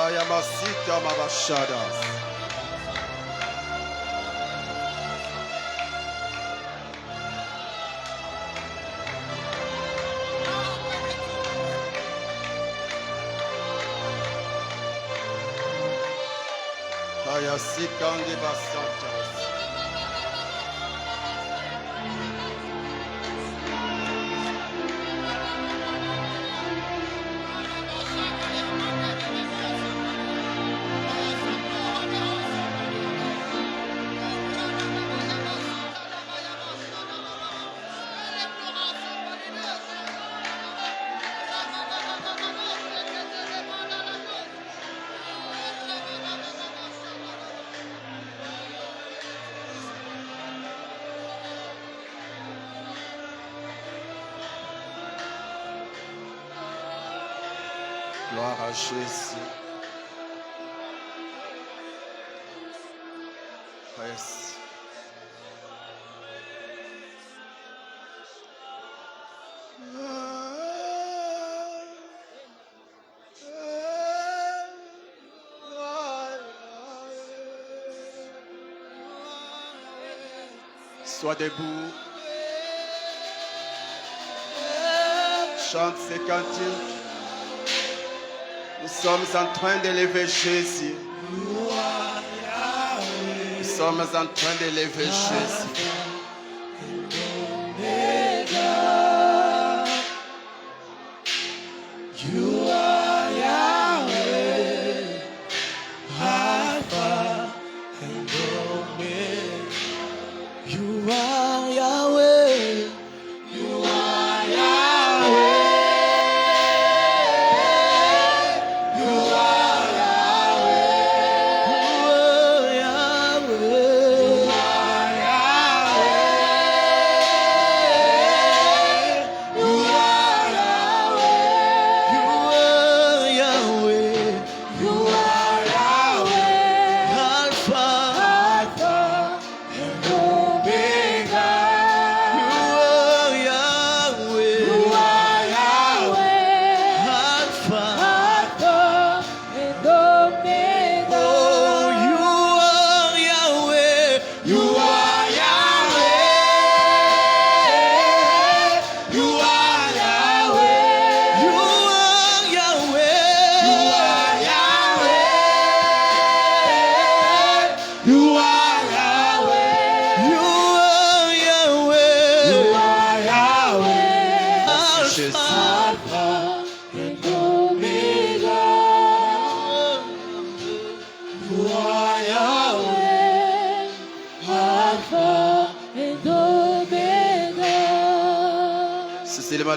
Shayamasika Mabashadas. Hayasika Basantas. Gloire à Jésus. Yes. Sois debout. Chante ces cantiques. Nous sommes en train d'élever Jésus. Nous sommes en train d'élever Jésus. You are Yahweh, Alpha and Omega. You are Yahweh. You are Yahweh.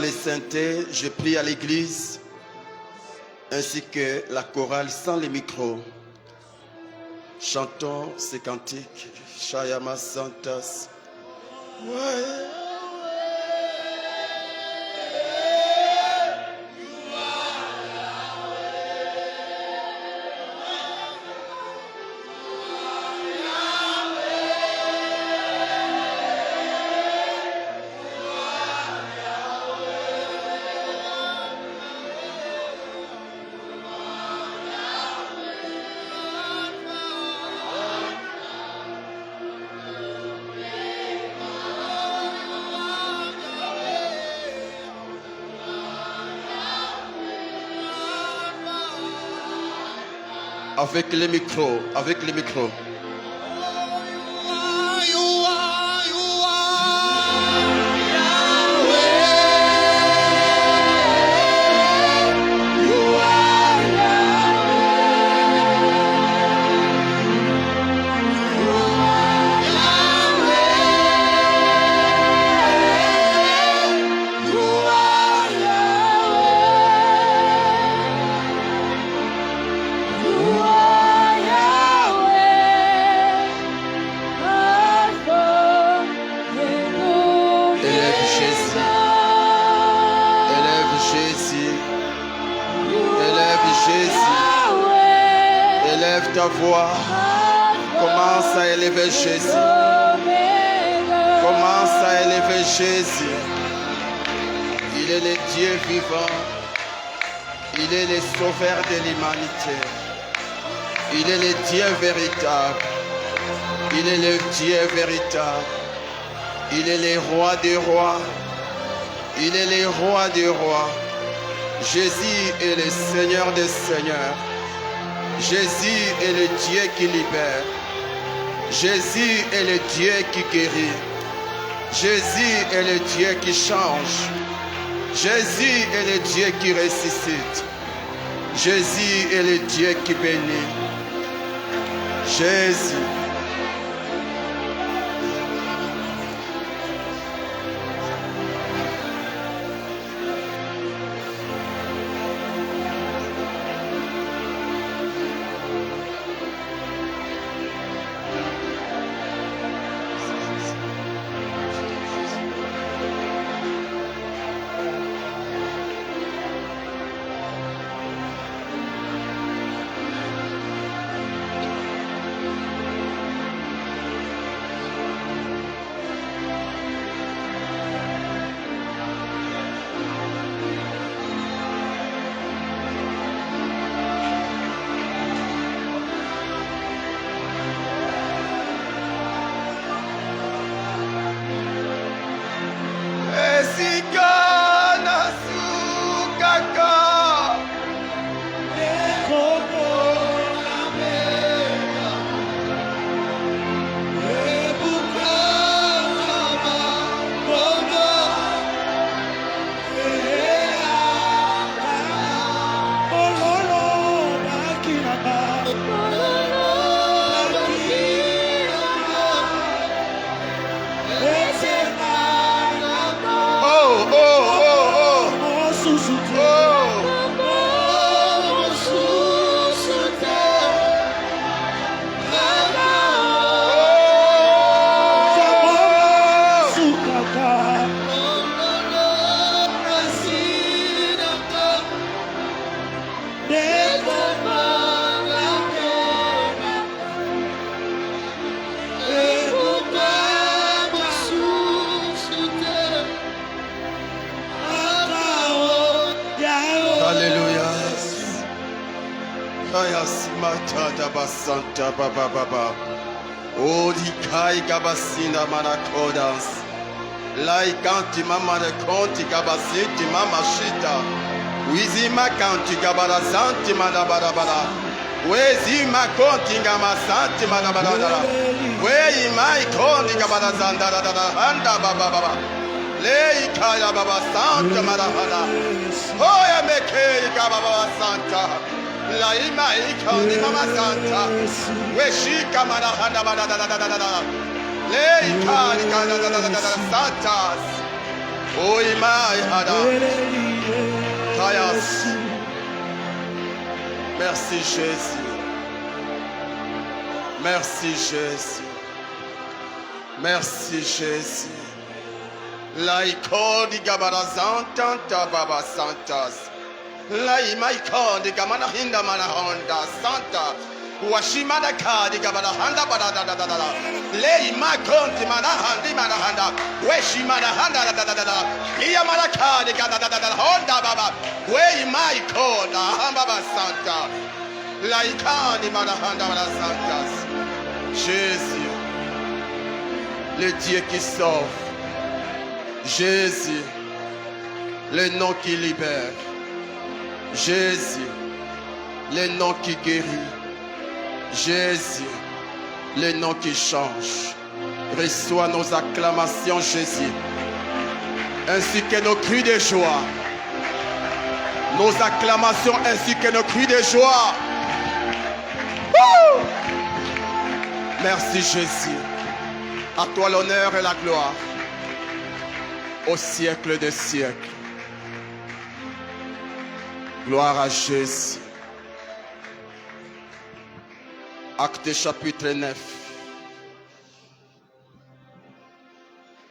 Les synthés, je prie à l'église ainsi que la chorale sans les micros. Chantons ces cantiques. Shayama Santas. Ouais. Avec les micros, avec les micros. Ta voix, commence à élever Jésus. Commence à élever Jésus. Il est le Dieu vivant. Il est le sauveur de l'humanité. Il est le Dieu véritable. Il est le Dieu véritable. Il est le roi des rois. Il est le roi des rois. Jésus est le Seigneur des seigneurs. Jésus est le Dieu qui libère. Jésus est le Dieu qui guérit. Jésus est le Dieu qui change. Jésus est le Dieu qui ressuscite. Jésus est le Dieu qui bénit. Jésus. Santa Baba Baba. Oh, di kai gabasina manakodas. Lai kanti mama de konti gabasiti mama shita. Wizima kanti gabara santi manabara. Wezima konti gamasanti manabara. Wei mai konti gabara zandara handa baba baba. Lei kaya baba santa manabara. Oh, ya meke gababa santa. La ima ikoni mama santa, weshika manahanda badadadadadada, le ikani kadadadadadada santas, o ima ihada, kayas. Merci Jésus, merci Jésus, merci Jésus. La ikoni gabarazanta tababa santas. La imaiko de gamana hinda mana honda santa washimada ka de gamana handa badadadadada le imaiko de mana handi mana handa weshimada handa dadadada iya mana ka de gadadadada honda baba we imaiko da hamba santa la ikani mana handa mana santas. Jésus, le Dieu qui sauve. Jésus, le nom qui libère. Jésus, le nom qui guérit. Jésus, le nom qui change. Reçois nos acclamations, Jésus, ainsi que nos cris de joie. Nos acclamations ainsi que nos cris de joie. Woo! Merci Jésus. À toi l'honneur et la gloire. Au siècle des siècles. Gloire à Jésus. Actes chapitre 9.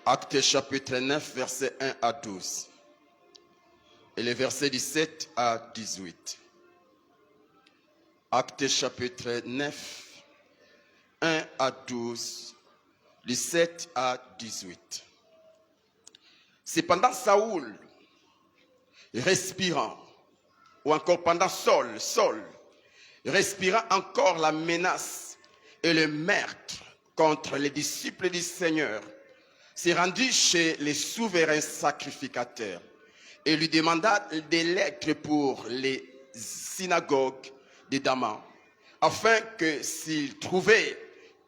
Actes chapitre 9, versets 1 à 12. Et les versets 17 à 18. Actes chapitre 9, 1 à 12, 17 à 18. Cependant Saoul, respirant, ou encore pendant Saul, respira encore la menace et le meurtre contre les disciples du Seigneur, s'est rendu chez les souverains sacrificateurs et lui demanda des lettres pour les synagogues de Damas, afin que s'il trouvait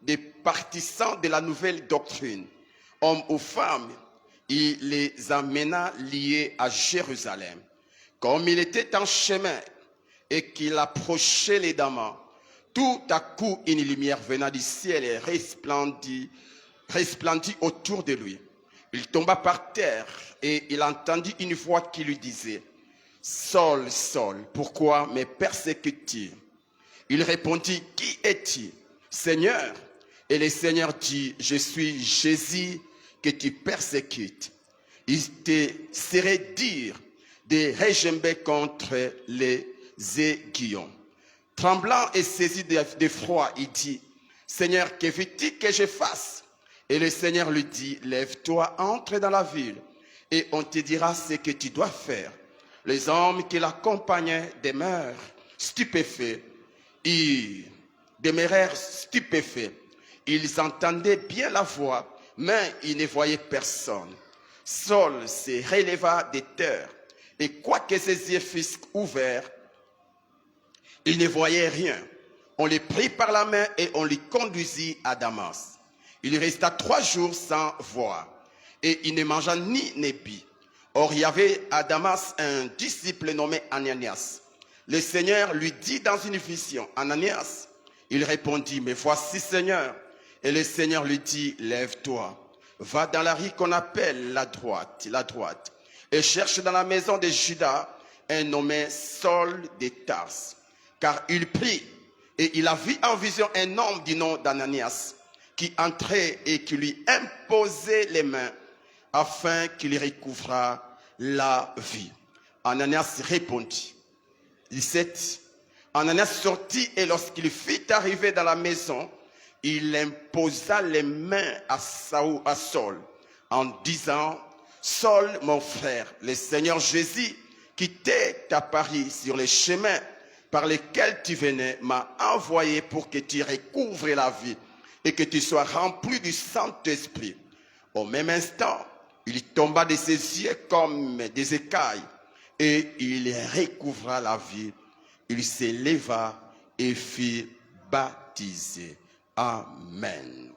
des partisans de la nouvelle doctrine, hommes ou femmes, il les amena liés à Jérusalem. Comme il était en chemin et qu'il approchait les Damas, tout à coup une lumière venant du ciel et resplendit autour de lui. Il tomba par terre et il entendit une voix qui lui disait: Saul, Saul, pourquoi me persécutes-tu? Il répondit: Qui es-tu, Seigneur? Et le Seigneur dit: Je suis Jésus que tu persécutes. Il te serait dur de regimber contre les aiguillons. Tremblant et saisi d'effroi, il dit: Seigneur, que veux-tu que je fasse? Et le Seigneur lui dit: Lève-toi, entre dans la ville, et on te dira ce que tu dois faire. Les hommes qui l'accompagnaient demeurèrent stupéfaits. Ils entendaient bien la voix, mais ils ne voyaient personne. Saul se releva de terre, et quoique ses yeux fussent ouverts, il ne voyait rien. On le prit par la main et on le conduisit à Damas. Il resta 3 jours sans voir, et il ne mangea ni ne but. Or, il y avait à Damas un disciple nommé Ananias. Le Seigneur lui dit dans une vision: Ananias. Il répondit: Mais voici, Seigneur. Et le Seigneur lui dit: Lève-toi, va dans la rue qu'on appelle la droite, et cherche dans la maison de Judas un nommé Saul de Tarse. Car il prit, et il a vu en vision un homme du nom d'Ananias, qui entrait et qui lui imposait les mains, afin qu'il recouvrât la vie. Ananias répondit. 17. Ananias sortit, et lorsqu'il fut arrivé dans la maison, il imposa les mains à Saul, en disant: Saul, mon frère, le Seigneur Jésus, qui t'est apparu sur les chemins par lesquels tu venais, m'a envoyé pour que tu recouvres la vie et que tu sois rempli du Saint-Esprit. Au même instant, il tomba de ses yeux comme des écailles, et il recouvra la vie. Il se leva et fut baptisé. Amen.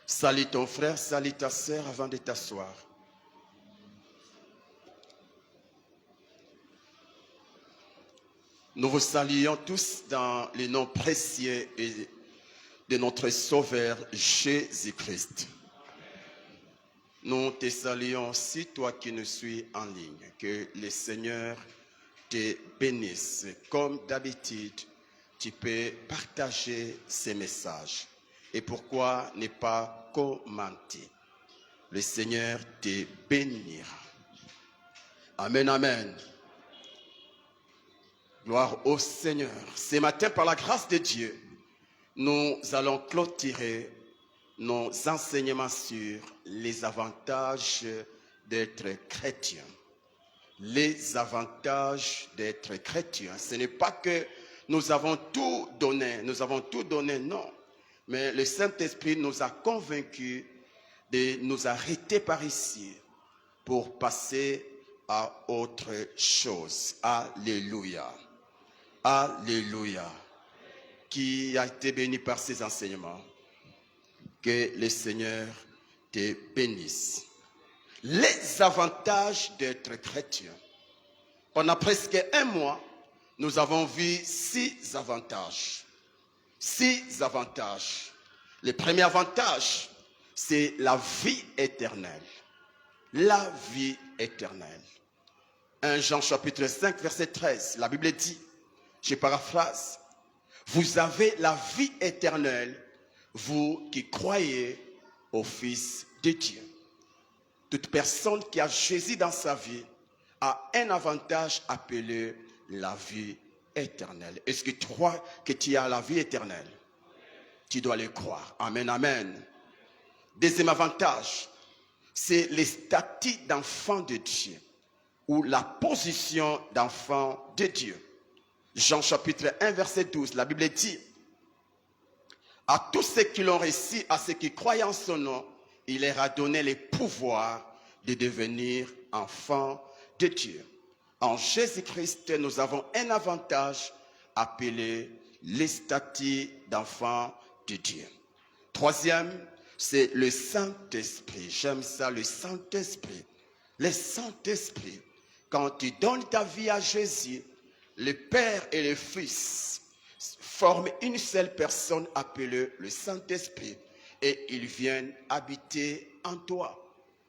Salut ton frère, salut ta sœur avant de t'asseoir. Nous vous saluons tous dans le nom précieux de notre Sauveur Jésus-Christ. Nous te saluons aussi, toi qui nous suis en ligne. Que le Seigneur te bénisse. Comme d'habitude, tu peux partager ces messages. Et pourquoi ne pas commenter? Le Seigneur te bénira. Amen, amen. Gloire au Seigneur. Ce matin, par la grâce de Dieu, nous allons clôturer nos enseignements sur les avantages d'être chrétien. Les avantages d'être chrétien. Ce n'est pas que nous avons tout donné, non. Mais le Saint-Esprit nous a convaincus de nous arrêter par ici pour passer à autre chose. Alléluia. Alléluia. Qui a été béni par ces enseignements. Que le Seigneur te bénisse. Les avantages d'être chrétien. Pendant presque 1 mois, nous avons vu 6 avantages. 6 avantages. Le premier avantage, c'est la vie éternelle. La vie éternelle. 1 Jean chapitre 5, verset 13, la Bible dit, je paraphrase, vous avez la vie éternelle, vous qui croyez au Fils de Dieu. Toute personne qui a Jésus dans sa vie a un avantage appelé la vie éternelle. Est-ce que tu crois que tu as la vie éternelle? Tu dois le croire. Amen, amen. Deuxième avantage, c'est le statut d'enfant de Dieu ou la position d'enfant de Dieu. Jean chapitre 1, verset 12, la Bible dit, à tous ceux qui l'ont reçu, à ceux qui croient en son nom, il leur a donné le pouvoir de devenir enfants de Dieu. En Jésus-Christ, nous avons un avantage appelé les statuts d'enfants de Dieu. Troisième, c'est le Saint-Esprit. J'aime ça, le Saint-Esprit. Le Saint-Esprit, quand tu donnes ta vie à Jésus, le Père et le Fils forment une seule personne appelée le Saint-Esprit et ils viennent habiter en toi.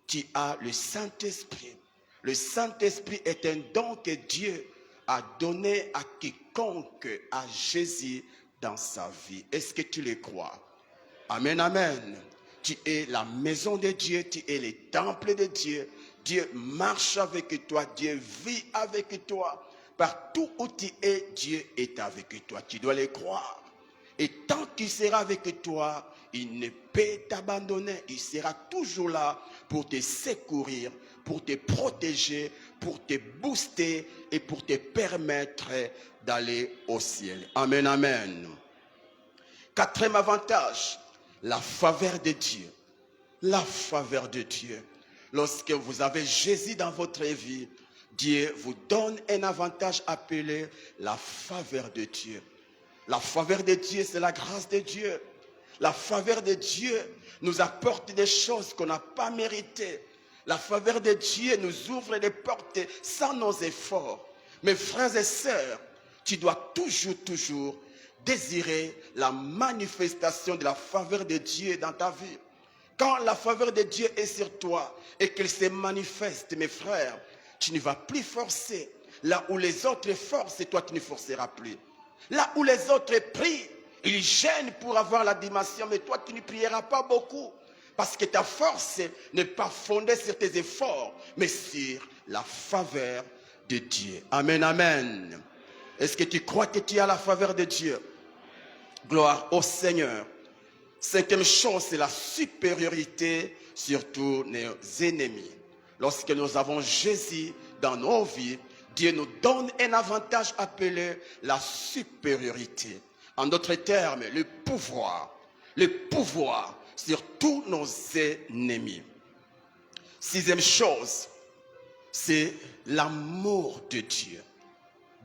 Tu as le Saint-Esprit. Le Saint-Esprit est un don que Dieu a donné à quiconque a Jésus dans sa vie. Est-ce que tu le crois? Amen, amen. Tu es la maison de Dieu, tu es le temple de Dieu. Dieu marche avec toi, Dieu vit avec toi. Partout où tu es, Dieu est avec toi. Tu dois le croire. Et tant qu'il sera avec toi, il ne peut t'abandonner. Il sera toujours là pour te secourir, pour te protéger, pour te booster et pour te permettre d'aller au ciel. Amen, amen. Quatrième avantage, la faveur de Dieu. La faveur de Dieu. Lorsque vous avez Jésus dans votre vie, Dieu vous donne un avantage appelé la faveur de Dieu. La faveur de Dieu, c'est la grâce de Dieu. La faveur de Dieu nous apporte des choses qu'on n'a pas méritées. La faveur de Dieu nous ouvre des portes sans nos efforts. Mes frères et sœurs, tu dois toujours désirer la manifestation de la faveur de Dieu dans ta vie. Quand la faveur de Dieu est sur toi et qu'elle se manifeste, mes frères, tu ne vas plus forcer. Là où les autres forcent, toi tu ne forceras plus. Là où les autres prient, ils gênent pour avoir la dimension, mais toi tu ne prieras pas beaucoup. Parce que ta force n'est pas fondée sur tes efforts, mais sur la faveur de Dieu. Amen, amen. Est-ce que tu crois que tu as la faveur de Dieu? Gloire au Seigneur. Cinquième chose, c'est la supériorité sur tous nos ennemis. Lorsque nous avons Jésus dans nos vies, Dieu nous donne un avantage appelé la supériorité. En d'autres termes, le pouvoir. Le pouvoir sur tous nos ennemis. Sixième chose, c'est l'amour de Dieu.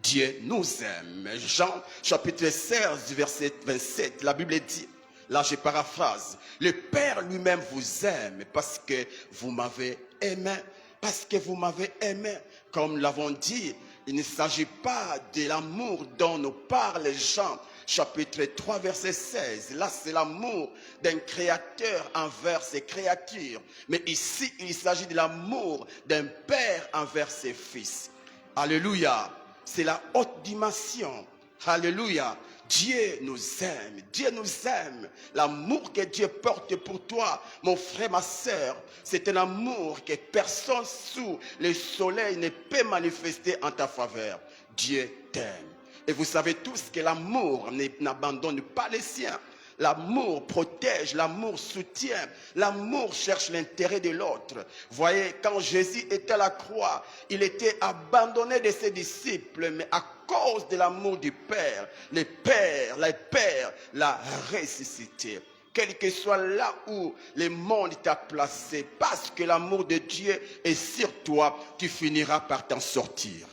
Dieu nous aime. Jean chapitre 16, verset 27, la Bible dit, là je paraphrase, le Père lui-même vous aime parce que vous m'avez aimé. Parce que vous m'avez aimé. Comme l'avons dit, il ne s'agit pas de l'amour dont nous parle Jean chapitre 3, verset 16. Là, c'est l'amour d'un créateur envers ses créatures. Mais ici, il s'agit de l'amour d'un père envers ses fils. Alléluia. C'est la haute dimension. Alléluia. Dieu nous aime. Dieu nous aime. L'amour que Dieu porte pour toi, mon frère, ma sœur, c'est un amour que personne sous le soleil ne peut manifester en ta faveur. Dieu t'aime. Et vous savez tous que l'amour n'abandonne pas les siens. L'amour protège, l'amour soutient, l'amour cherche l'intérêt de l'autre. Voyez, quand Jésus était à la croix, il était abandonné de ses disciples, mais à cause de l'amour du Père, le Père l'a ressuscité. Quel que soit là où le monde t'a placé, parce que l'amour de Dieu est sur toi, tu finiras par t'en sortir.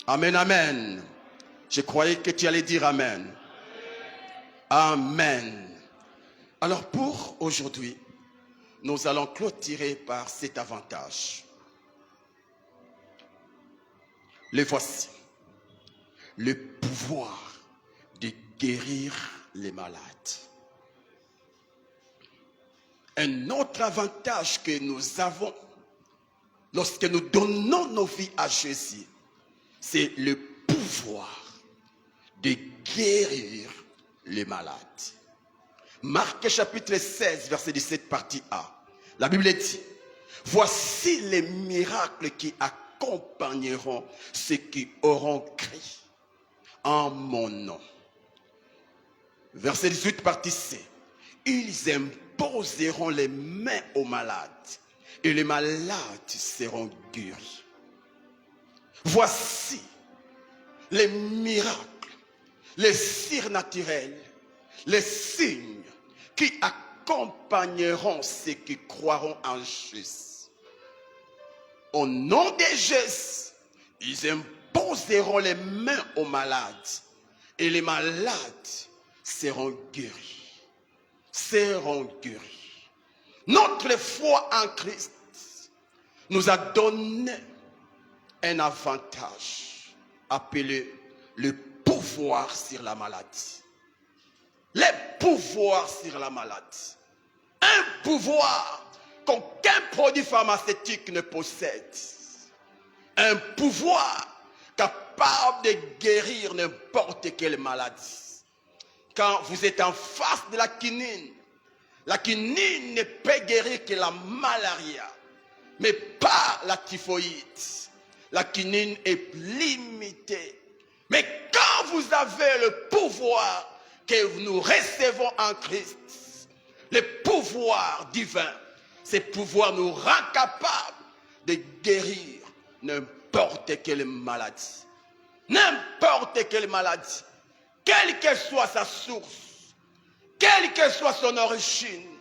Amen, amen. Je croyais que tu allais dire amen. Amen. Alors pour aujourd'hui, nous allons clôturer par cet avantage. Le voici. Le pouvoir de guérir les malades. Un autre avantage que nous avons lorsque nous donnons nos vies à Jésus, c'est le pouvoir de guérir les malades. Marc chapitre 16, verset 17, partie A. La Bible dit, voici les miracles qui accompagneront ceux qui auront cru en mon nom. Verset 18, partie C. Ils imposeront les mains aux malades et les malades seront guéris. Voici les miracles, les surnaturels, les signes qui accompagneront ceux qui croiront en Jésus. Au nom de Jésus, ils imposeront les mains aux malades et les malades seront guéris. Seront guéris. Notre foi en Christ nous a donné un avantage appelé le pouvoir sur la maladie. Le pouvoir sur la maladie. Un pouvoir qu'aucun produit pharmaceutique ne possède. Un pouvoir capable de guérir n'importe quelle maladie. Quand vous êtes en face de la quinine ne peut guérir que la malaria, mais pas la typhoïde. La quinine est limitée. Mais quand vous avez le pouvoir que nous recevons en Christ, le pouvoir divin, ce pouvoir nous rend capables de guérir n'importe quelle maladie. N'importe quelle maladie. Quelle que soit sa source, quelle que soit son origine,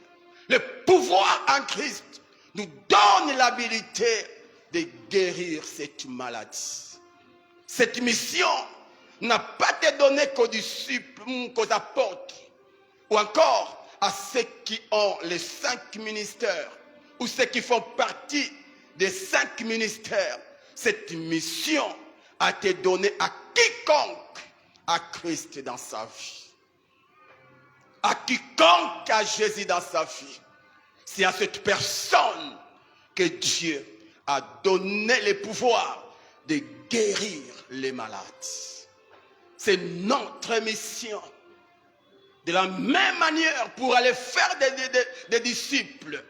le pouvoir en Christ nous donne l'habilité de guérir cette maladie. Cette mission n'a pas été donnée qu'aux disciples, qu'aux apôtres, ou encore à ceux qui ont les 5 ministères, ou ceux qui font partie des 5 ministères. Cette mission a été donnée à quiconque a Christ dans sa vie. À quiconque a Jésus dans sa vie. C'est à cette personne que Dieu a donné le pouvoir de guérir les malades. C'est notre mission. De la même manière, pour aller faire des disciples,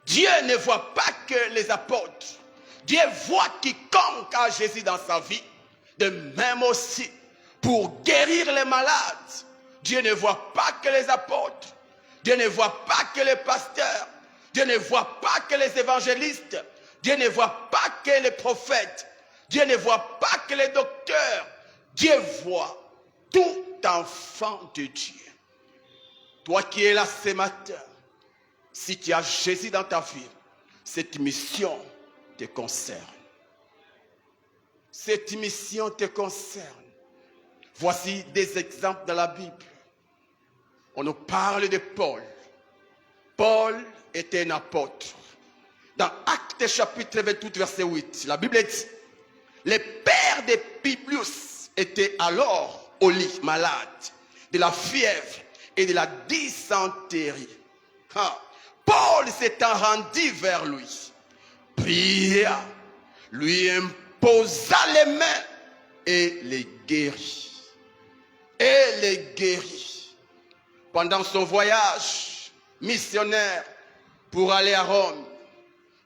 Dieu ne voit pas que les apôtres. Dieu voit quiconque a Jésus dans sa vie. De même aussi, pour guérir les malades, Dieu ne voit pas que les apôtres. Dieu ne voit pas que les pasteurs. Dieu ne voit pas que les évangélistes. Dieu ne voit pas que les prophètes. Dieu ne voit pas que les docteurs. Dieu voit tout enfant de Dieu. Toi qui es là ce matin, si tu as Jésus dans ta vie, cette mission te concerne. Cette mission te concerne. Voici des exemples dans la Bible. On nous parle de Paul. Paul était un apôtre. Dans Actes chapitre 28, verset 8, la Bible dit, le père de Publius était alors au lit, malade, de la fièvre et de la dysenterie. Paul s'étant rendu vers lui, pria, lui imposa les mains et les guérit. Et les guérit. Pendant son voyage missionnaire pour aller à Rome,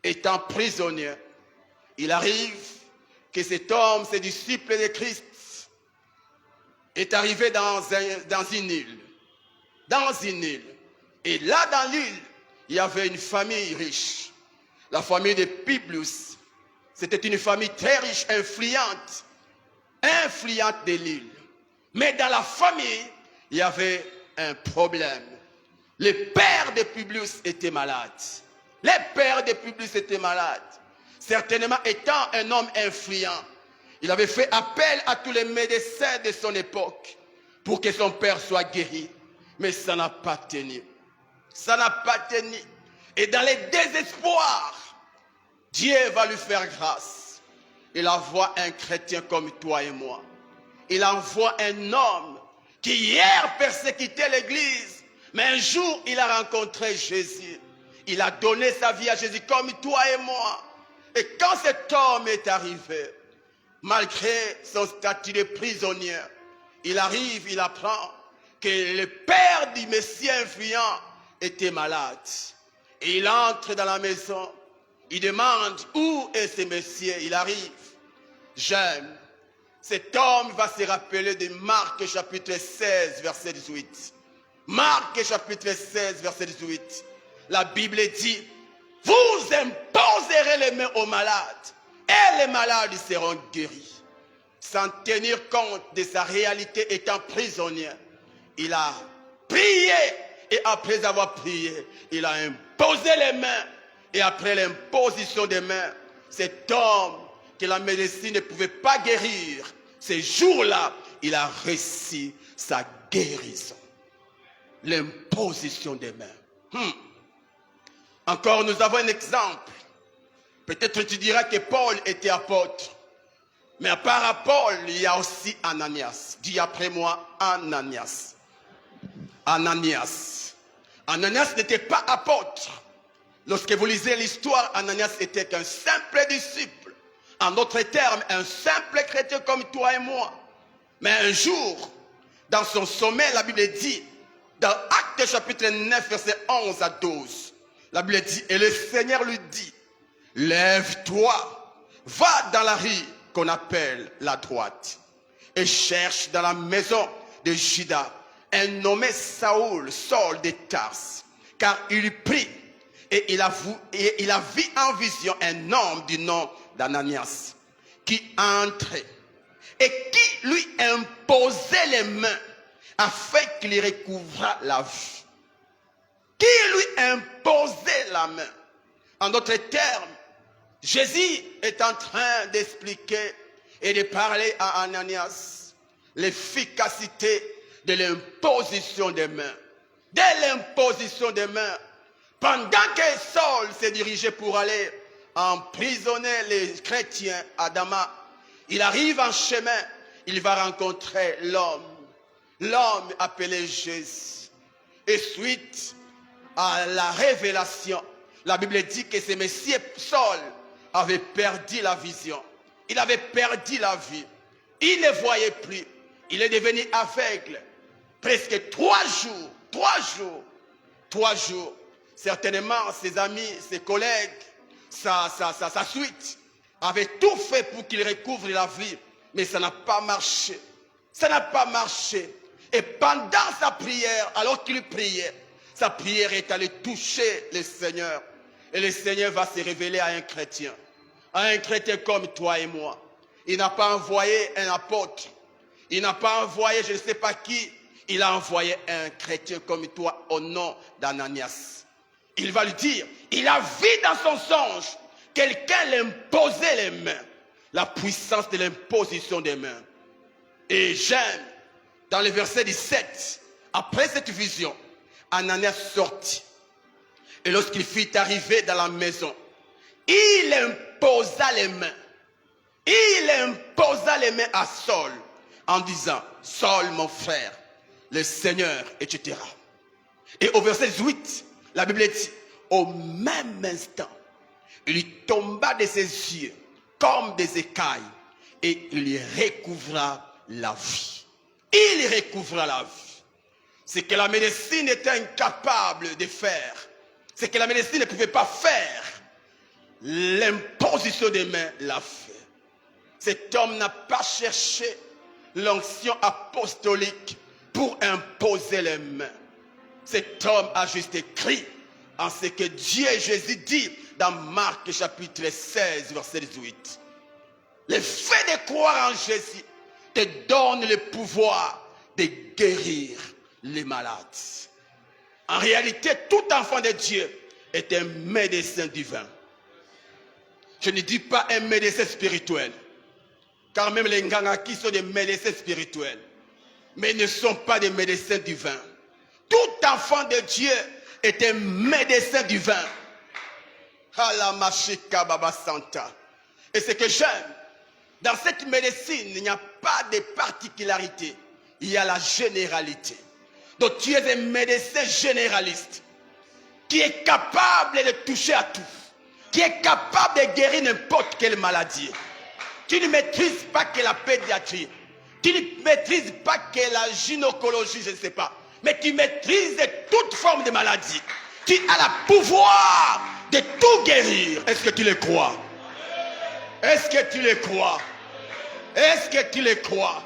étant prisonnier, il arrive que cet homme, ce disciple de Christ, est arrivé dans une île. Dans une île. Et là, dans l'île, il y avait une famille riche. La famille de Publius. C'était une famille très riche, influente de l'île. Mais dans la famille, il y avait un problème. Le père de Publius était malade. Le père de Publius était malade. Certainement étant un homme influent, il avait fait appel à tous les médecins de son époque pour que son père soit guéri. Mais ça n'a pas tenu. Ça n'a pas tenu. Et dans les désespoirs, Dieu va lui faire grâce. Il envoie un chrétien comme toi et moi. Il envoie un homme qui hier persécutait l'église, mais un jour il a rencontré Jésus. Il a donné sa vie à Jésus comme toi et moi. Et quand cet homme est arrivé, malgré son statut de prisonnier, il arrive, il apprend que le père du Messie influent était malade. Et il entre dans la maison, il demande où est ce Messie. Il arrive, jeune. Cet homme va se rappeler de Marc chapitre 16, verset 18. Marc chapitre 16, verset 18. La Bible dit, vous imposerez les mains aux malades et les malades seront guéris. sans tenir compte de sa réalité étant prisonnier, il a prié, et après avoir prié, il a imposé les mains, et après l'imposition des mains, cet homme que la médecine ne pouvait pas guérir, ces jours-là, il a réussi sa guérison. L'imposition des mains. Encore, nous avons un exemple. Peut-être tu diras que Paul était apôtre. Mais à part Paul, il y a aussi Ananias. Dis après moi, Ananias. Ananias. Ananias n'était pas apôtre. Lorsque vous lisez l'histoire, Ananias était qu'un simple disciple. En d'autres termes, un simple chrétien comme toi et moi. Mais un jour, dans son sommeil, la Bible dit, dans Actes chapitre 9, verset 11 à 12, la Bible dit, et le Seigneur lui dit, lève-toi, va dans la rue qu'on appelle la droite, et cherche dans la maison de Judas un nommé Saul de Tarse, car il prie, et il a vu en vision un homme du nom d'Ananias, qui entrait, et qui lui imposait les mains, afin qu'il recouvrât la vue. Qui lui imposait la main. En d'autres termes, Jésus est en train d'expliquer et de parler à Ananias l'efficacité de l'imposition des mains. Dès l'imposition des mains, pendant que Saul s'est dirigé pour aller emprisonner les chrétiens à Damas, il arrive en chemin, il va rencontrer l'homme appelé Jésus. Et suite à la révélation, la Bible dit que ce Messie Saul avait perdu la vision. Il avait perdu la vue. Il ne voyait plus. Il est devenu aveugle. Presque 3 jours. Certainement, ses amis, ses collègues, sa suite avaient tout fait pour qu'il recouvre la vie. Mais ça n'a pas marché. Ça n'a pas marché. Et pendant sa prière, alors qu'il priait, sa prière est allée toucher le Seigneur. Et le Seigneur va se révéler à un chrétien comme toi et moi. Il n'a pas envoyé un apôtre. Il n'a pas envoyé je ne sais pas qui. Il a envoyé un chrétien comme toi au nom d'Ananias. Il va lui dire, il a vu dans son songe quelqu'un l'imposer les mains. La puissance de l'imposition des mains. Et j'aime, dans le verset 17, après cette vision, Ananias sortit. Et lorsqu'il fut arrivé dans la maison, il imposa les mains. Il imposa les mains à Saul en disant, Saul mon frère, le Seigneur, etc. Et au verset 18, la Bible dit, au même instant, il lui tomba de ses yeux comme des écailles et il y recouvra la vie. Il recouvra la vie. Ce que la médecine était incapable de faire, ce que la médecine ne pouvait pas faire, l'imposition des mains l'a fait. Cet homme n'a pas cherché l'onction apostolique pour imposer les mains. Cet homme a juste écrit en ce que Dieu et Jésus dit dans Marc chapitre 16, verset 18. Le fait de croire en Jésus te donne le pouvoir de guérir les malades. En réalité, tout enfant de Dieu est un médecin divin. Je ne dis pas un médecin spirituel, car même les Ngangaki sont des médecins spirituels, mais ils ne sont pas des médecins divins. Tout enfant de Dieu est un médecin divin. Et ce que j'aime, dans cette médecine, il n'y a pas de particularité, il y a la généralité. Donc tu es un médecin généraliste qui est capable de toucher à tout, qui est capable de guérir n'importe quelle maladie. Tu ne maîtrises pas que la pédiatrie, tu ne maîtrises pas que la gynécologie, je ne sais pas, mais tu maîtrises toute forme de maladie. Tu as le pouvoir de tout guérir. Est-ce que tu le crois? Est-ce que tu le crois? Est-ce que tu le crois?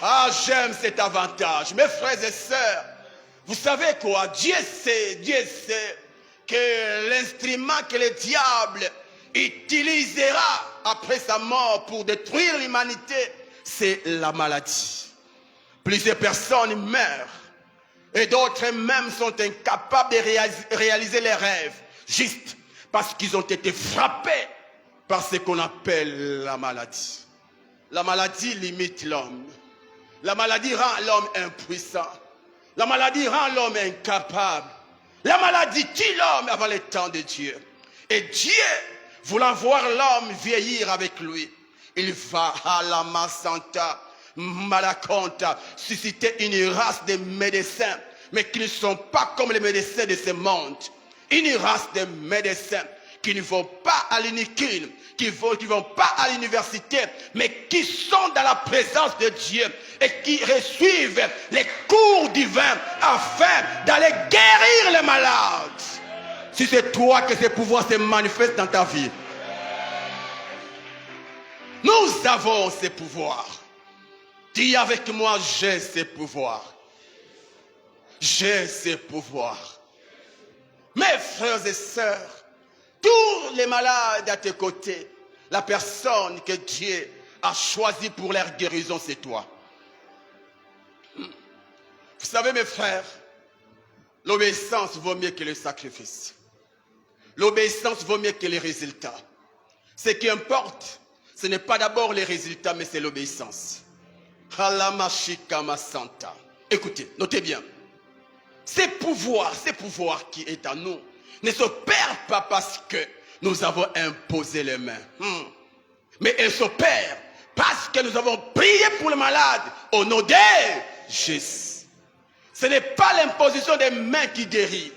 Ah, j'aime cet avantage. Mes frères et sœurs, vous savez quoi? Dieu sait que l'instrument que le diable utilisera après sa mort pour détruire l'humanité c'est la maladie. Plusieurs personnes meurent et d'autres même sont incapables de réaliser les rêves juste parce qu'ils ont été frappés par ce qu'on appelle la maladie. La maladie limite l'homme. La maladie rend l'homme impuissant. La maladie rend l'homme incapable. La maladie tue l'homme avant le temps de Dieu. Et Dieu, voulant voir l'homme vieillir avec lui, il va à la Masanta, Malaconta, susciter une race de médecins, mais qui ne sont pas comme les médecins de ce monde. Une race de médecins qui ne vont pas à l'unicune, qui ne vont pas à l'université, mais qui sont dans la présence de Dieu et qui reçoivent les cours divins afin d'aller guérir les malades. Si c'est toi que ces pouvoirs se manifestent dans ta vie, nous avons ces pouvoirs. Dis avec moi, j'ai ces pouvoirs. J'ai ces pouvoirs. Mes frères et sœurs, tous les malades à tes côtés, la personne que Dieu a choisie pour leur guérison, c'est toi. Vous savez, mes frères, l'obéissance vaut mieux que le sacrifice. L'obéissance vaut mieux que les résultats. Ce qui importe, ce n'est pas d'abord les résultats, mais c'est l'obéissance. Écoutez, notez bien. Ces pouvoirs qui est en nous, ne s'opèrent pas parce que nous avons imposé les mains. Mais elles s'opèrent parce que nous avons prié pour le malade au nom de Jésus. Ce n'est pas l'imposition des mains qui guérit.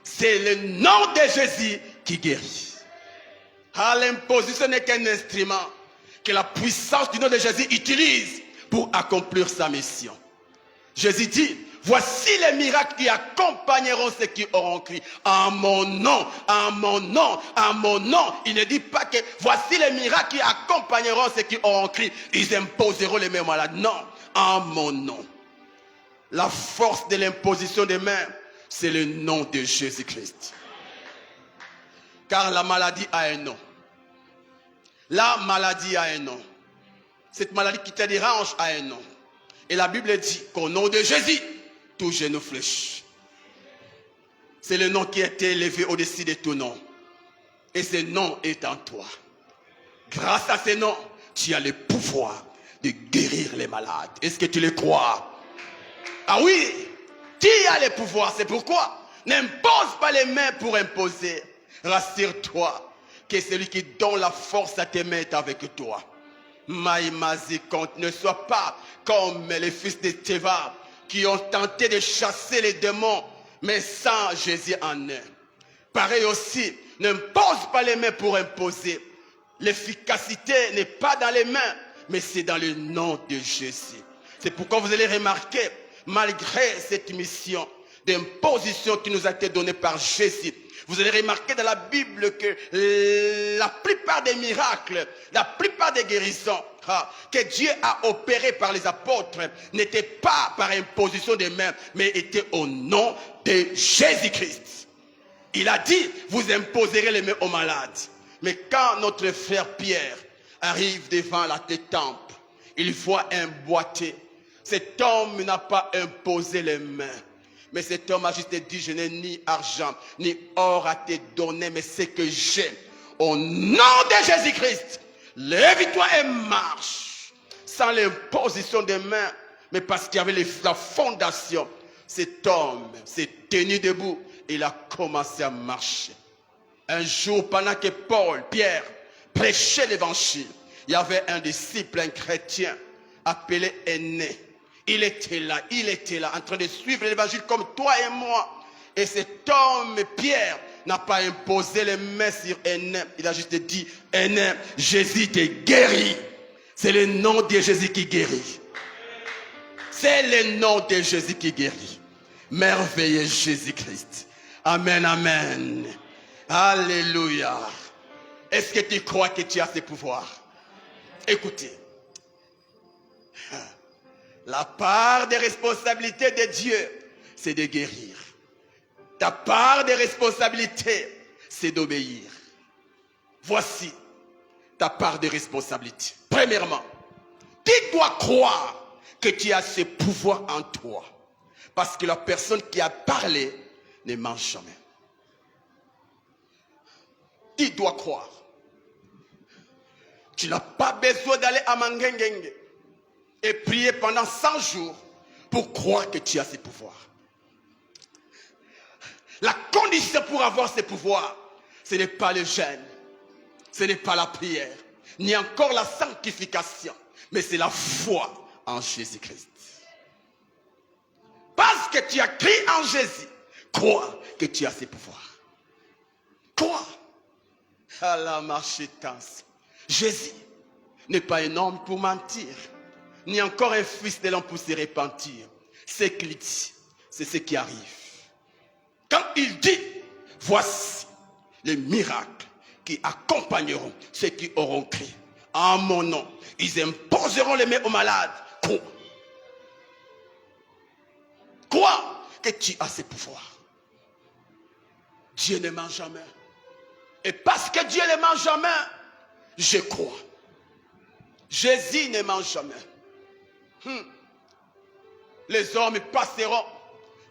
C'est le nom de Jésus qui guérit. L'imposition n'est qu'un instrument que la puissance du nom de Jésus utilise pour accomplir sa mission. Jésus dit, voici les miracles qui accompagneront ceux qui auront crié en mon nom, en mon nom, en mon nom. Il ne dit pas que voici les miracles qui accompagneront ceux qui auront crié. Ils imposeront les mains malades. Non, en mon nom. La force de l'imposition des mains, c'est le nom de Jésus-Christ. Car la maladie a un nom. La maladie a un nom. Cette maladie qui te dérange a un nom. Et la Bible dit qu'au nom de Jésus, tout genou fléchit. C'est le nom qui a été élevé au-dessus de tout nom. Et ce nom est en toi. Grâce à ce nom, tu as le pouvoir de guérir les malades. Est-ce que tu le crois? Ah oui, tu as le pouvoir. C'est pourquoi n'impose pas les mains pour imposer. Rassure-toi que celui qui donne la force à tes mains est avec toi. Maïmazi, ne sois pas comme les fils de Théva qui ont tenté de chasser les démons, mais sans Jésus en eux. Pareil aussi, n'impose pas les mains pour imposer. L'efficacité n'est pas dans les mains, mais c'est dans le nom de Jésus. C'est pourquoi vous allez remarquer, malgré cette mission d'imposition qui nous a été donnée par Jésus, vous allez remarquer dans la Bible que la plupart des miracles, la plupart des guérisons que Dieu a opérées par les apôtres n'étaient pas par imposition des mains, mais étaient au nom de Jésus-Christ. Il a dit, vous imposerez les mains aux malades. Mais quand notre frère Pierre arrive devant la temple, il voit un boîtier. Cet homme n'a pas imposé les mains. Mais cet homme a juste dit, je n'ai ni argent, ni or à te donner, mais ce que j'ai. Au nom de Jésus-Christ, lève-toi et marche. Sans l'imposition des mains, mais parce qu'il y avait la fondation. Cet homme s'est tenu debout et il a commencé à marcher. Un jour, pendant que Pierre prêchait l'évangile, il y avait un disciple, un chrétien, appelé Aîné. Il était là, en train de suivre l'évangile comme toi et moi. Et cet homme, Pierre, n'a pas imposé les mains sur Aîné. Il a juste dit, Aîné, Jésus te guérit. C'est le nom de Jésus qui guérit. C'est le nom de Jésus qui guérit. Merveilleux Jésus-Christ. Amen, amen. Alléluia. Est-ce que tu crois que tu as ce pouvoir? Écoutez. La part des responsabilités de Dieu, c'est de guérir. Ta part des responsabilités, c'est d'obéir. Voici ta part de responsabilité. Premièrement, Tu dois croire que tu as ce pouvoir en toi. Parce que la personne qui a parlé ne ment jamais. Tu dois croire. Tu n'as pas besoin d'aller à Mangengenge et prier pendant 100 jours pour croire que tu as ce pouvoir. La condition pour avoir ce pouvoir, ce n'est pas le jeûne, ce n'est pas la prière, ni encore la sanctification, mais c'est la foi en Jésus-Christ. Parce que tu as cru en Jésus, crois que tu as ce pouvoir. Crois. À la marchetance. Jésus n'est pas un homme pour mentir, ni encore un fils de l'homme pour se repentir. Ce qu'il dit, c'est ce qui arrive. Quand il dit, voici les miracles qui accompagneront ceux qui auront cru en mon nom. Ils imposeront les mains aux malades. Crois. Crois que tu as ce pouvoir. Dieu ne ment jamais. Et parce que Dieu ne ment jamais, je crois. Jésus ne ment jamais. Les hommes passeront,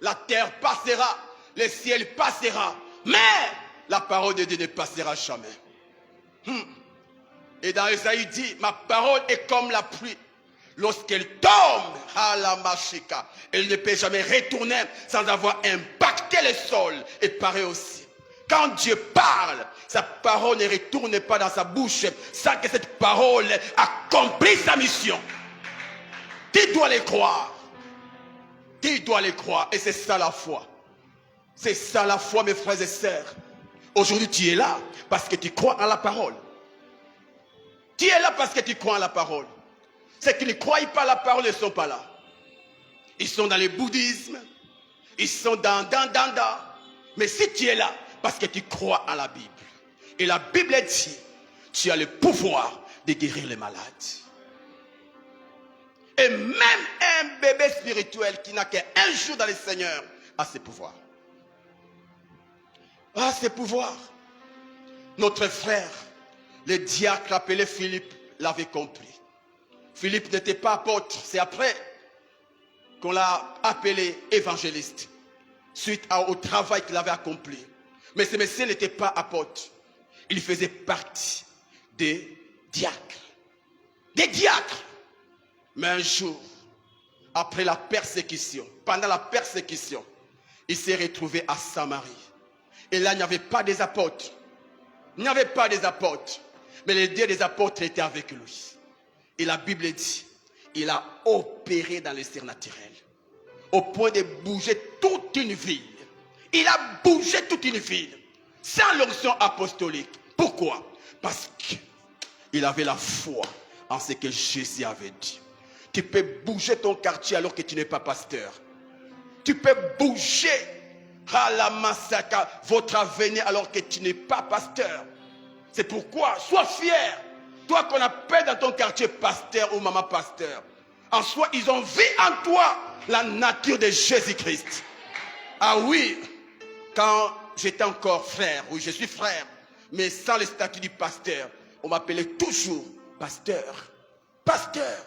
la terre passera, le ciel passera, mais la parole de Dieu ne passera jamais. Et dans Isaïe dit, ma parole est comme la pluie. Lorsqu'elle tombe à la machika, elle ne peut jamais retourner sans avoir impacté le sol. Et pareil aussi. Quand Dieu parle, sa parole ne retourne pas dans sa bouche sans que cette parole accomplisse sa mission. Tu dois les croire. Tu dois les croire. Et c'est ça la foi. C'est ça la foi, mes frères et sœurs. Aujourd'hui, tu es là parce que tu crois en la parole. Tu es là parce que tu crois en la parole. Ceux qui ne croient pas en la parole ne sont pas là. Ils sont dans le bouddhisme. Ils sont dans. Mais si tu es là, parce que tu crois en la Bible. Et la Bible dit, tu as le pouvoir de guérir les malades. Et même un bébé spirituel qui n'a qu'un jour dans le Seigneur a ce pouvoir. A ce pouvoir. Notre frère, le diacre appelé Philippe, l'avait compris. Philippe n'était pas apôtre, c'est après qu'on l'a appelé évangéliste, suite au travail qu'il avait accompli. Mais ce monsieur n'était pas apôtre. Il faisait partie des diacres. Des diacres. Mais un jour, après la persécution, pendant la persécution, il s'est retrouvé à Samarie. Et là, il n'y avait pas des apôtres. Il n'y avait pas des apôtres. Mais le Dieu des apôtres était avec lui. Et la Bible dit, il a opéré dans le surnaturel. Au point de bouger toute une ville. Il a bougé toute une ville sans l'onction apostolique. Pourquoi? Parce qu'il avait la foi en ce que Jésus avait dit. Tu peux bouger ton quartier alors que tu n'es pas pasteur. Tu peux bouger à la massacre votre avenir alors que tu n'es pas pasteur. C'est pourquoi, sois fier. Toi qu'on appelle dans ton quartier pasteur ou maman pasteur. En soi, ils ont vu en toi la nature de Jésus-Christ. Ah oui. Quand j'étais encore frère, oui je suis frère, mais sans le statut du pasteur, on m'appelait toujours pasteur. Pasteur.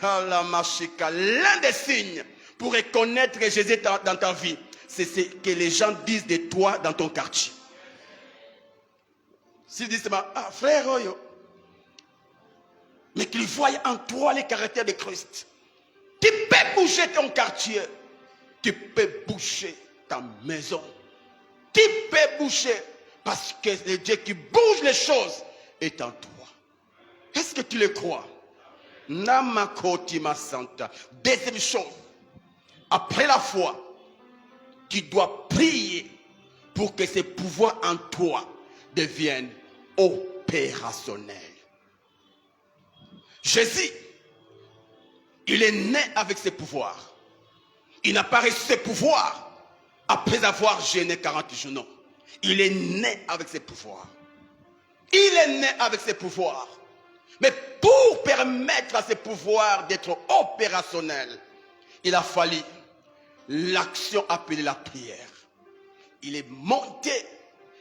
L'un des signes pour reconnaître Jésus dans ta vie, c'est ce que les gens disent de toi dans ton quartier. S'ils disent, ah frère, oyo, mais qu'ils voient en toi les caractères de Christ. Tu peux bouger ton quartier, tu peux bouger ta maison. Tu peux bouger parce que le Dieu qui bouge les choses est en toi. Est-ce que tu le crois? Namakoti Masanta. Deuxième chose, après la foi, tu dois prier pour que ce pouvoir en toi devienne opérationnel. Jésus, il est né avec ses pouvoirs. Il n'a pas reçu ses pouvoirs après avoir jeûné 40 jours. Non. Il est né avec ses pouvoirs. Il est né avec ses pouvoirs. Mais pour permettre à ses pouvoirs d'être opérationnels, il a fallu l'action appelée la prière. Il est monté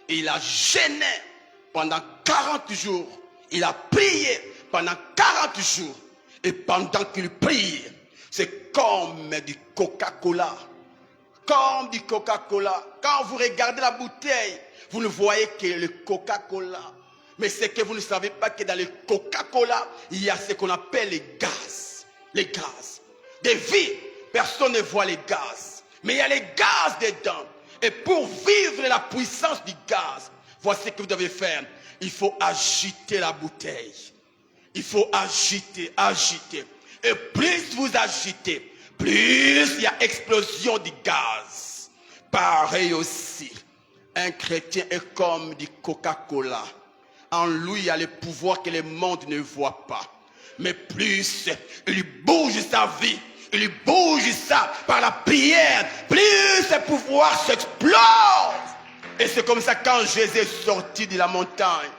et il a jeûné pendant 40 jours. Il a prié pendant 40 jours. Et pendant qu'il prie, c'est comme du Coca-Cola. Comme du Coca-Cola. Quand vous regardez la bouteille, vous ne voyez que le Coca-Cola. Mais c'est que vous ne savez pas que dans le Coca-Cola, il y a ce qu'on appelle les gaz. Les gaz. Des vies, personne ne voit les gaz. Mais il y a les gaz dedans. Et pour vivre la puissance du gaz, voici ce que vous devez faire. Il faut agiter la bouteille. Il faut agiter, agiter. Et plus vous agitez, plus il y a explosion du gaz. Pareil aussi, un chrétien est comme du Coca-Cola. En lui, il y a le pouvoir que le monde ne voit pas. Mais plus il bouge sa vie, il bouge ça par la prière, plus ce pouvoir s'explose. Et c'est comme ça quand Jésus est sorti de la montagne.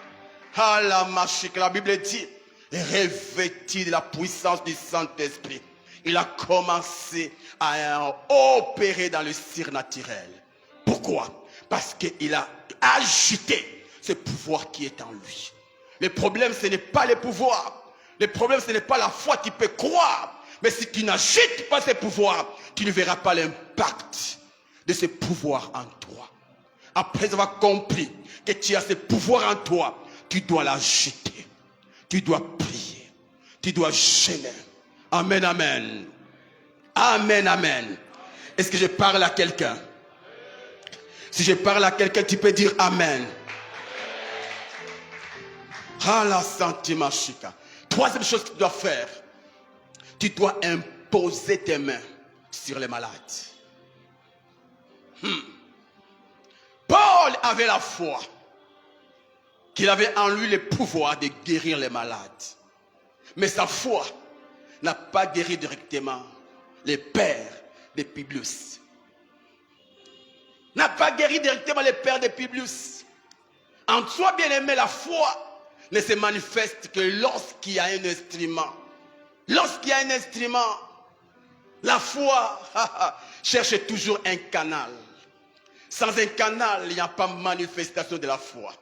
Ah la machique, la Bible dit, revêtu de la puissance du Saint-Esprit, il a commencé à opérer dans le surnaturel. Pourquoi? Parce qu'il a agité ce pouvoir qui est en lui. Le problème, ce n'est pas le pouvoir. Le problème, ce n'est pas la foi. Tu peux croire. Mais si tu n'agites pas ce pouvoir, tu ne verras pas l'impact de ce pouvoir en toi. Après avoir compris que tu as ce pouvoir en toi, tu dois l'agiter. Tu dois prier. Tu dois gêner. Amen, amen. Amen, amen. Est-ce que je parle à quelqu'un? Si je parle à quelqu'un, tu peux dire amen. Ah la sentiment chica. Troisième chose que tu dois faire, tu dois imposer tes mains sur les malades. Paul avait la foi qu'il avait en lui le pouvoir de guérir les malades. Mais sa foi n'a pas guéri directement les pères de Publius. N'a pas guéri directement les pères de Publius. En toi, bien-aimé, la foi ne se manifeste que lorsqu'il y a un instrument. Lorsqu'il y a un instrument, la foi cherche toujours un canal. Sans un canal, il n'y a pas de manifestation de la foi.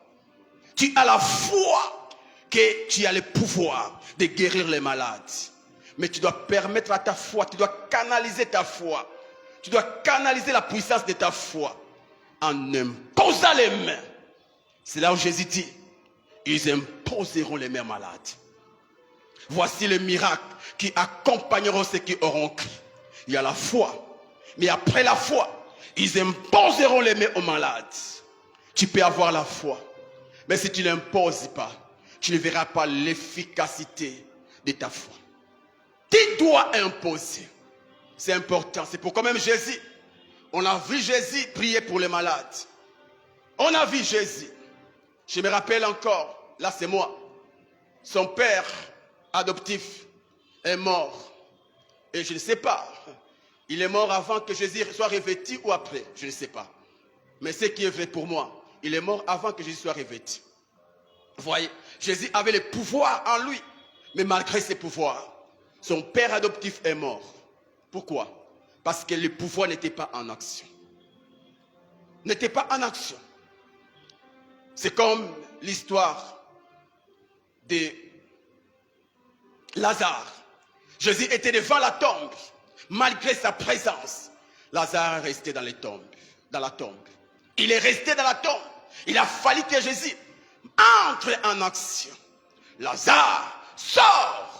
Tu as la foi que tu as le pouvoir de guérir les malades. Mais tu dois permettre à ta foi, tu dois canaliser ta foi. Tu dois canaliser la puissance de ta foi en imposant les mains. C'est là où Jésus dit, ils imposeront les mains malades. Voici les miracles qui accompagneront ceux qui auront cru. Il y a la foi. Mais après la foi, ils imposeront les mains aux malades. Tu peux avoir la foi. Mais si tu ne l'imposes pas, tu ne verras pas l'efficacité de ta foi. Tu dois imposer. C'est important. C'est pourquoi même Jésus, on a vu Jésus prier pour les malades. On a vu Jésus. Je me rappelle encore, là c'est moi. Son père adoptif est mort. Et je ne sais pas. Il est mort avant que Jésus soit revêtu ou après. Je ne sais pas. Mais ce qui est vrai pour moi, il est mort avant que Jésus soit revêtu. Vous voyez, Jésus avait le pouvoir en lui. Mais malgré ses pouvoirs, son père adoptif est mort. Pourquoi? Parce que le pouvoir n'était pas en action. N'était pas en action. C'est comme l'histoire de Lazare. Jésus était devant la tombe. Malgré sa présence, Lazare est resté dans la tombe. Il est resté dans la tombe. Il a fallu que Jésus entre en action. Lazare, sors!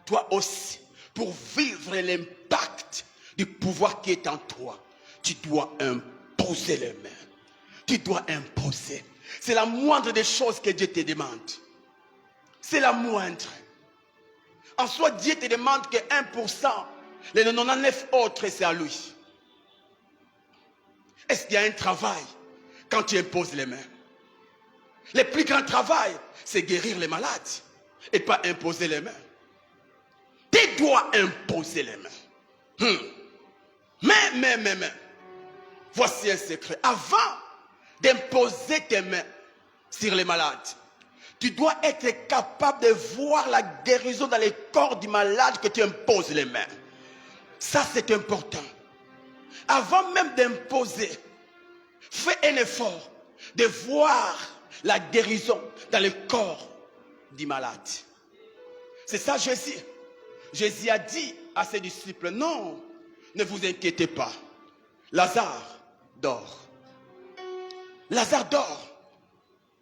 Toi aussi, pour vivre l'impact du pouvoir qui est en toi, tu dois imposer les mains. Tu dois imposer. C'est la moindre des choses que Dieu te demande. C'est la moindre. En soi, Dieu te demande que 1%, les 99 autres, c'est à lui. Est-ce qu'il y a un travail quand tu imposes les mains? Le plus grand travail, c'est guérir les malades et pas imposer les mains. Tu dois imposer les mains. Mais, voici un secret. Avant d'imposer tes mains sur les malades, tu dois être capable de voir la guérison dans le corps du malade que tu imposes les mains. Ça, c'est important. Avant même d'imposer, fais un effort de voir la guérison dans le corps du malade. C'est ça Jésus. Jésus a dit à ses disciples, non, ne vous inquiétez pas. Lazare dort. Lazare dort.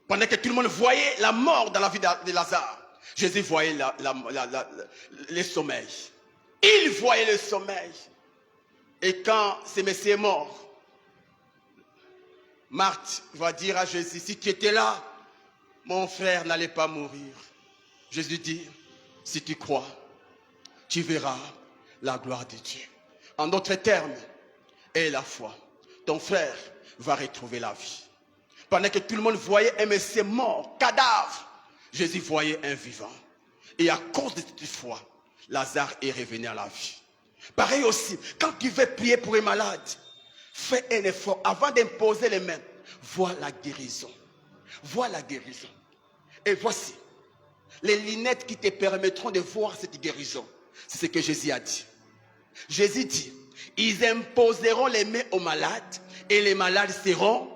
Pendant que tout le monde voyait la mort dans la vie de Lazare, Jésus voyait le sommeil. Il voyait le sommeil. Et quand ce monsieur est mort, Marthe va dire à Jésus, si tu étais là, mon frère n'allait pas mourir. Jésus dit, si tu crois, tu verras la gloire de Dieu. En d'autres termes, aie la foi. Ton frère va retrouver la vie. Pendant que tout le monde voyait un monsieur mort, cadavre, Jésus voyait un vivant. Et à cause de cette foi, Lazare est revenu à la vie. Pareil aussi, quand tu veux prier pour un malade, fais un effort avant d'imposer les mains. Vois la guérison. Vois la guérison. Et voici les lunettes qui te permettront de voir cette guérison. C'est ce que Jésus a dit. Jésus dit, ils imposeront les mains aux malades et les malades seront.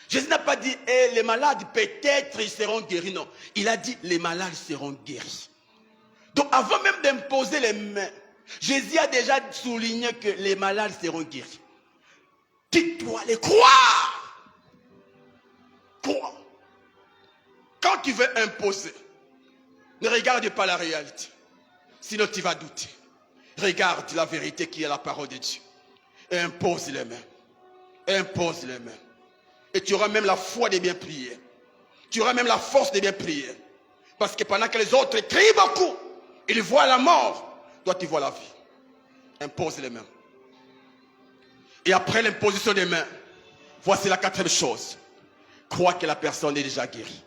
Jésus n'a pas dit, les malades peut-être ils seront guéris. Non, il a dit, les malades seront guéris. Donc avant même d'imposer les mains, Jésus a déjà souligné que les malades seront guéris. Tu dois les croire. Crois. Quand tu veux imposer, ne regarde pas la réalité. Sinon tu vas douter. Regarde la vérité qui est la parole de Dieu. Et impose les mains. Impose les mains. Et tu auras même la foi de bien prier. Tu auras même la force de bien prier. Parce que pendant que les autres crient beaucoup, ils voient la mort. Toi tu vois la vie. Impose les mains. Et après l'imposition des mains, voici la quatrième chose. Crois que la personne est déjà guérie.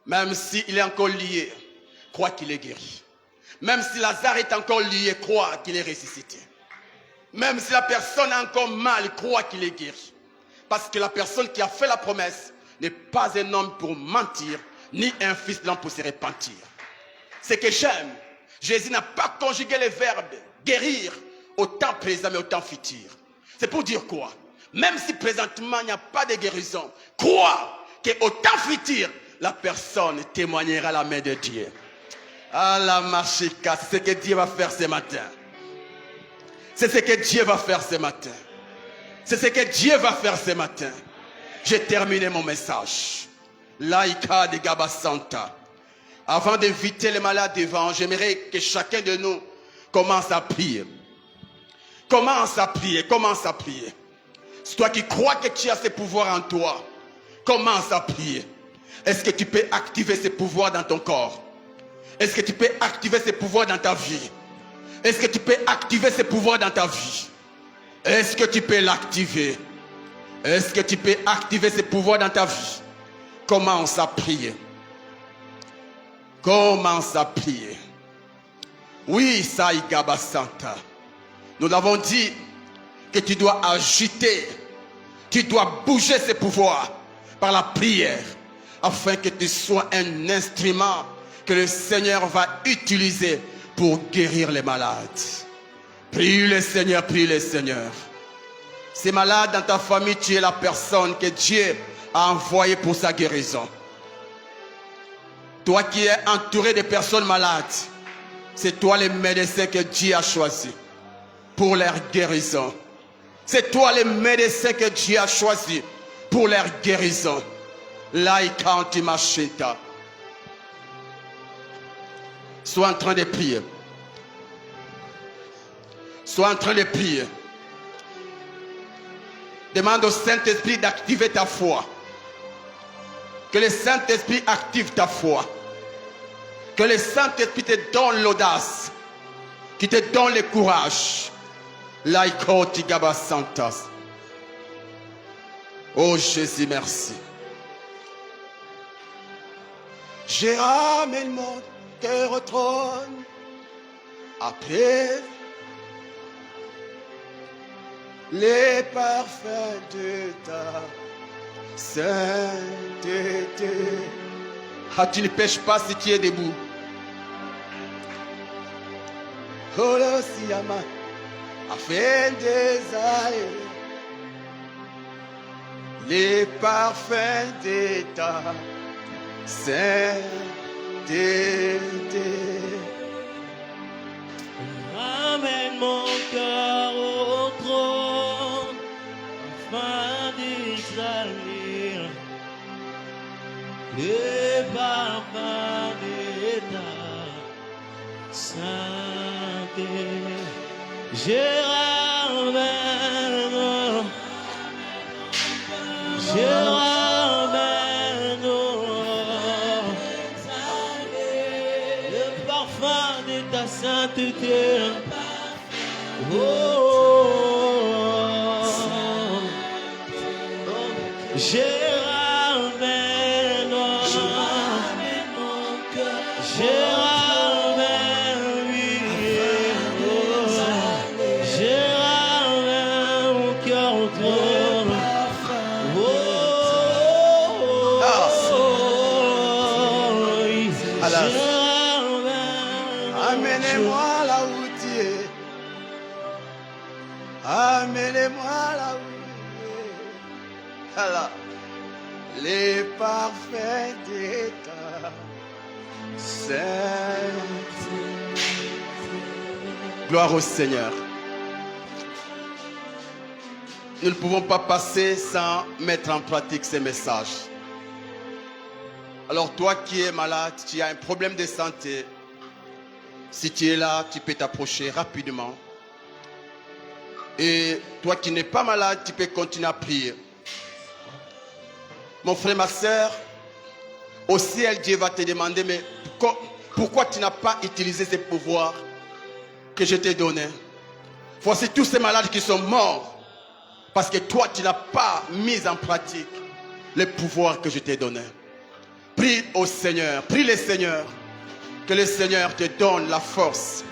Même s'il est encore lié, crois qu'il est guéri. Même si Lazare est encore lié, crois qu'il est ressuscité. Même si la personne a encore mal, crois qu'il est guéri. Parce que la personne qui a fait la promesse n'est pas un homme pour mentir, ni un fils d'homme pour se repentir. C'est que j'aime. Jésus n'a pas conjugué les verbes guérir au temps présent mais au temps futur. C'est pour dire quoi? Même si présentement il n'y a pas de guérison, crois qu'au temps futur, la personne témoignera la main de Dieu. Ah la machika, c'est ce que Dieu va faire ce matin. C'est ce que Dieu va faire ce matin. C'est ce que Dieu va faire ce matin. J'ai terminé mon message. Laïka de Gabasanta. Avant d'inviter les malades devant, j'aimerais que chacun de nous commence à prier. Commence à prier, commence à prier. C'est toi qui crois que tu as ce pouvoir en toi. Commence à prier. Est-ce que tu peux activer ce pouvoir dans ton corps? Est-ce que tu peux activer ce pouvoir dans ta vie? Est-ce que tu peux activer ce pouvoir dans ta vie? Est-ce que tu peux l'activer? Est-ce que tu peux activer ce pouvoir dans ta vie? Commence à prier. Commence à prier. Oui, Saïgaba Santa. Nous l'avons dit que tu dois agiter, tu dois bouger ce pouvoir par la prière afin que tu sois un instrument que le Seigneur va utiliser pour guérir les malades. Prie le Seigneur, prie le Seigneur. Ces malades dans ta famille, tu es la personne que Dieu a envoyée pour sa guérison. Toi qui es entouré de personnes malades, c'est toi le médecin que Dieu a choisi pour leur guérison. C'est toi le médecin que Dieu a choisi pour leur guérison. Laïkanti machita. Sois en train de prier. Sois en train de prier. Demande au Saint-Esprit d'activer ta foi. Que le Saint-Esprit active ta foi. Que le Saint-Esprit te donne l'audace. Qui te donne le courage. Laïkoti Gaba Santas. Oh Jésus, merci. J'ai ramené mon cœur au trône. Après les parfums de ta sainteté. Ah, tu ne pêches pas si tu es debout. Oh, le Siyama, afin désirer les parfums de ta sainteté. parfum de ta sainteté. Je ramène, je ramène le parfum de ta sainteté. Oh, je ramène mon cœur, je ramène, oui, je ramène mon cœur au trône. Oui, je ramène. Amenez-moi là où tu es. Amenez-moi là où tu es. Voilà. Les parfaits d'état. Gloire au Seigneur. Nous ne pouvons pas passer sans mettre en pratique ces messages. Alors toi qui es malade, tu as un problème de santé, si tu es là, tu peux t'approcher rapidement. Et toi qui n'es pas malade, tu peux continuer à prier. Mon frère, ma soeur, au ciel, Dieu va te demander, mais pourquoi tu n'as pas utilisé ces pouvoirs que je t'ai donnés? Voici tous ces malades qui sont morts parce que toi, tu n'as pas mis en pratique les pouvoirs que je t'ai donnés. Prie au Seigneur, prie le Seigneur, que le Seigneur te donne la force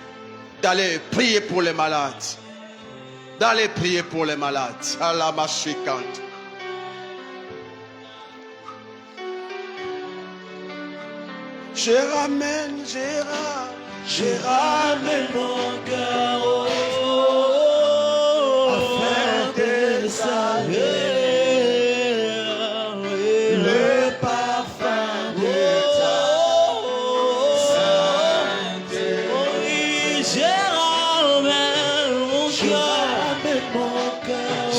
d'aller prier pour les malades. D'aller prier pour les malades. Allah machikante. Je ramène mon cœur afin de saluer le parfum de ta sainteté. Oui, je ramène mon cœur,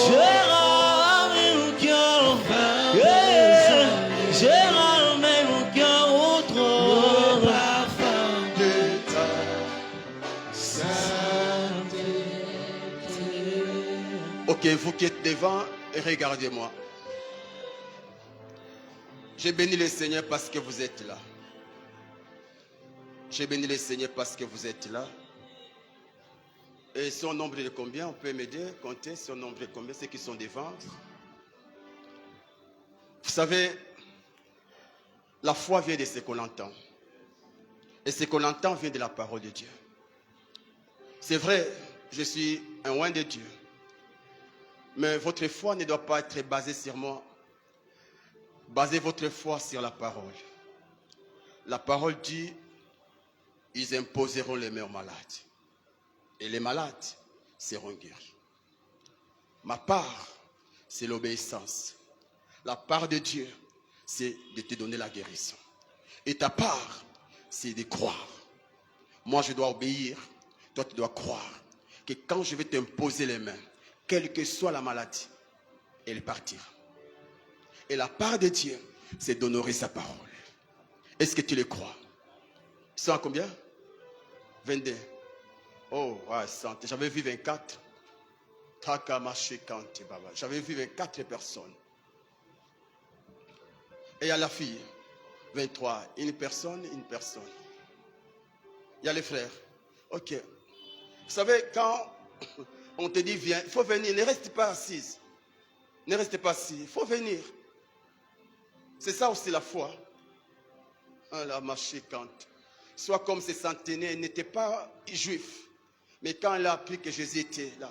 je ramène mon cœur, je ramène mon cœur au trône. Ok, vous qui êtes devant, regardez-moi. J'ai béni le Seigneur parce que vous êtes là. J'ai béni le Seigneur parce que vous êtes là. Et son nombre est de combien? On peut m'aider, compter son nombre est de combien? Ceux qui sont devant. Vous savez, la foi vient de ce qu'on entend. Et ce qu'on entend vient de la parole de Dieu. C'est vrai, je suis un oint de Dieu. Mais votre foi ne doit pas être basée sur moi. Basez votre foi sur la parole. La parole dit, ils imposeront les mains aux malades. Et les malades seront guéris. Ma part, c'est l'obéissance. La part de Dieu, c'est de te donner la guérison. Et ta part, c'est de croire. Moi, je dois obéir. Toi, tu dois croire que quand je vais t'imposer les mains, quelle que soit la maladie, elle partira. Et la part de Dieu, c'est d'honorer sa parole. Est-ce que tu le crois? Ils sont à combien? 22. Oh, ouais, j'avais vu 24. J'avais vu 24 personnes. Et il y a la fille, 23. Une personne. Il y a les frères. Ok. Vous savez, quand on te dit viens, il faut venir, ne reste pas assise. Ne restez pas assis, il faut venir. C'est ça aussi la foi. La machikante. Soit comme ces centenaires, n'était pas juif. Mais quand il a appris que Jésus était là,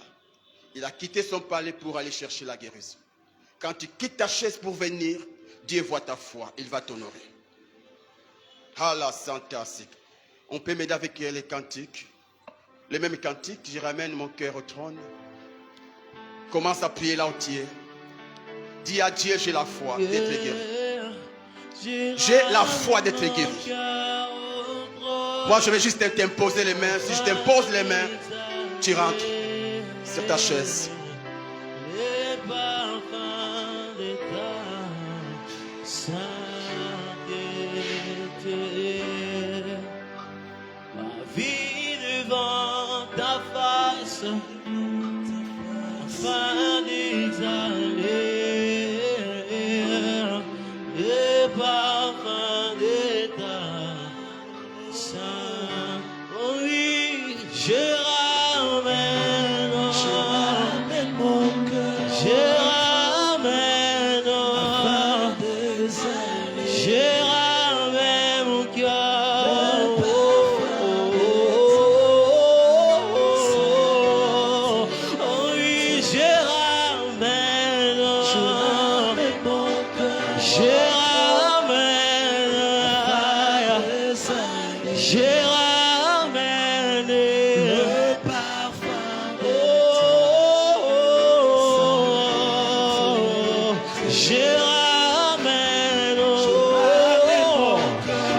il a quitté son palais pour aller chercher la guérison. Quand tu quittes ta chaise pour venir, Dieu voit ta foi, il va t'honorer. Allah santasik. On peut m'aider avec les cantiques. Les mêmes cantiques, je ramène mon cœur au trône. Commence à prier là où tu es. Dis à Dieu, j'ai la foi d'être guéri. J'ai la foi d'être guéri. Moi, je vais juste t'imposer les mains. Si je t'impose les mains, tu rentres sur ta chaise. afin d'exhaler le parfum de ta sainte. Oh oui, je ramène mon cœur, je ramène, je ramène mon cœur, oh oui, je ramène mon cœur, je ramène, je ramène le parfum de je ramène,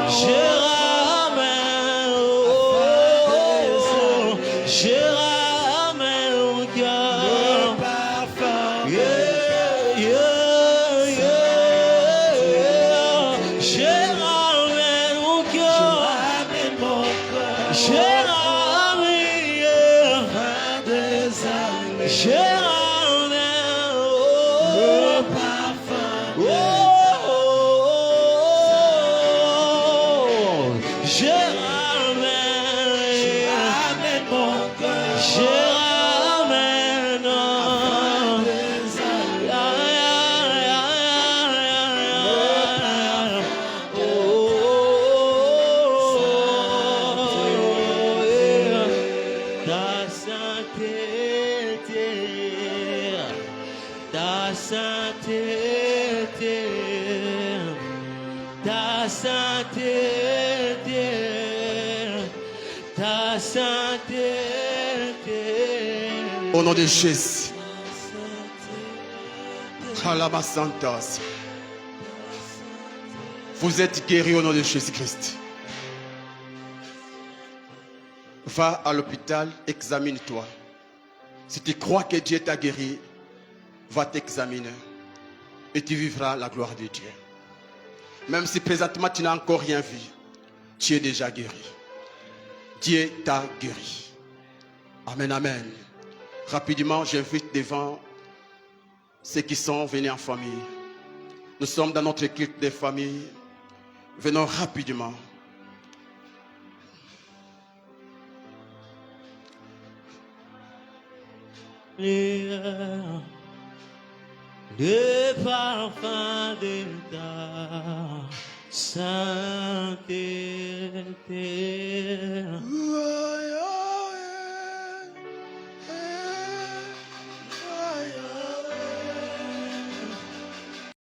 je ramène, je ramène mon cœur, yeah, yeah, yeah. Je ramène mon cœur, je ramène, je ramène le parfum. Je ramène mon cœur, je ramène, ta sainteté, ta sainteté, ta sainteté, ta sainteté. Au nom de Jésus. Kalama Santos. Vous êtes guéris au nom de Jésus-Christ. Va à l'hôpital, examine-toi. Si tu crois que Dieu t'a guéri, va t'examiner et tu vivras la gloire de Dieu. Même si présentement tu n'as encore rien vu, tu es déjà guéri. Dieu t'a guéri. Amen, amen. Rapidement, j'invite devant ceux qui sont venus en famille. Nous sommes dans notre culte des familles. Venons rapidement. Le parfum de ta sainteté.